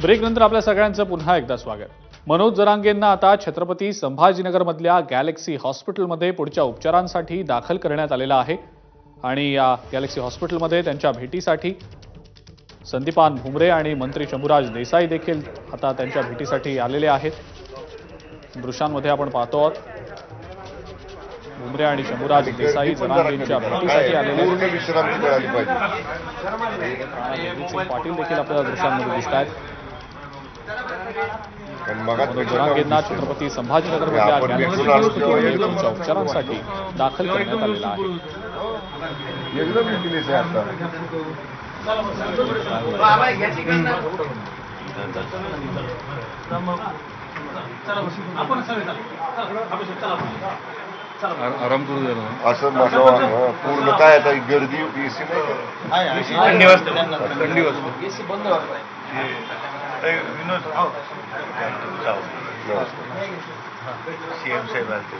Break नंतर आपल्या सगळ्यांचं पुन्हा एकदा स्वागत। मनोज जरांगेंना आता छत्रपती संभाजीनगरमधल्या गॅलेक्सी हॉस्पिटलमध्ये पुढच्या उपचारांसाठी दाखल करण्यात आलेला आहे आणि या गॅलेक्सी हॉस्पिटलमध्ये त्यांच्या भेटीसाठी संदीपान भुमरे आणि मंत्री शंभूराज देसाई देखील आता त्यांच्या भेटीसाठी आलेले आहेत। दृश्यांमध्ये आपण पाहतो आहोत भुमरे आणि शंभूराज देसाई जरांगेंच्या भेटीसाठी आलेले आहेत। विश्रांती मिळाली पाहिजे। पाटील देखील आपल्याला दृश्यांमध्ये दिसत आहेत। मनोज जरांगेंना छत्रपती संभाजीनगरमधल्या गॅलेक्सी हॉस्पिटलमध्ये त्यांच्या उपचारांसाठी दाखल करण्यात आलेला आहे। आराम करू द्या ना असं माझं पूर्ण काय आता गर्दी एसी नाही थंडी वाजते एसी बंद वाटतंय विनोद सीएम साहेब आले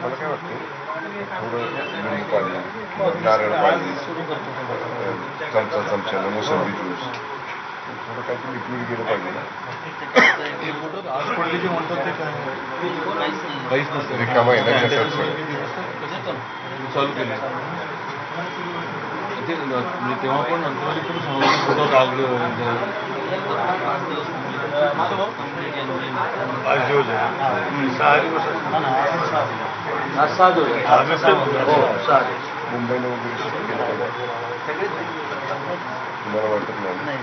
मला काय वाटतं थोडं लिंबू पाणी नारळ पाणी चमच्यानं मोसंबी ज्यूस थोडं काहीतरी लिक्विड गेलं पाहिजे ना। काहीच नसतं रिकामा आहे ना चालू केलं तेव्हा पण नंतर पण सांगतो मुंबईला वगैरे तुम्हाला वाटत नाही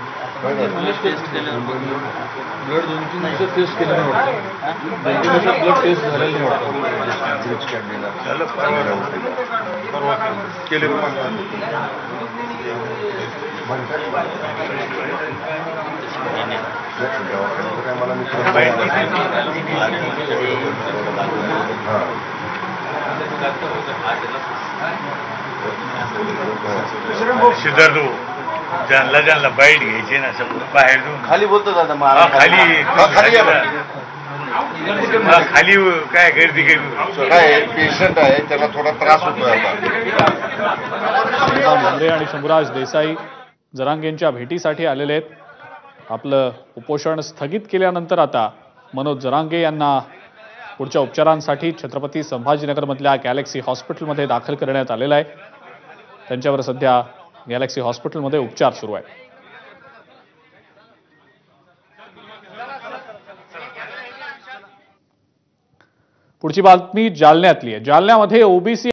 ब्लड 2-3 दिवसात टेस्ट केलं नाही वाटतं 2-3 दिवसात ब्लड टेस्ट झालेलं नाही वाटतं केले सिद्धार्थ ज्यांना बाईट घ्यायची ना बाहेर जाऊन खाली बोलतो दादा खाली काय गर्दी काय पेशंट आहे त्याला थोडा त्रास होतोय आता। भुमरे आणि शंभूराज देसाई जरांगेंच्या भेटीसाठी आलेले आहेत। आपलं उपोषण स्थगित केल्यानंतर आता मनोज जरांगे यांना पुढच्या उपचारांसाठी छत्रपती संभाजीनगरमधल्या गॅलेक्सी हॉस्पिटलमध्ये दाखल करण्यात आलेलं आहे। त्यांच्यावर सध्या गॅलेक्सी हॉस्पिटलमध्ये उपचार सुरू आहेत। पुढची बातमी जालन्यातली आहे। जालन्यामध्ये ओबीसी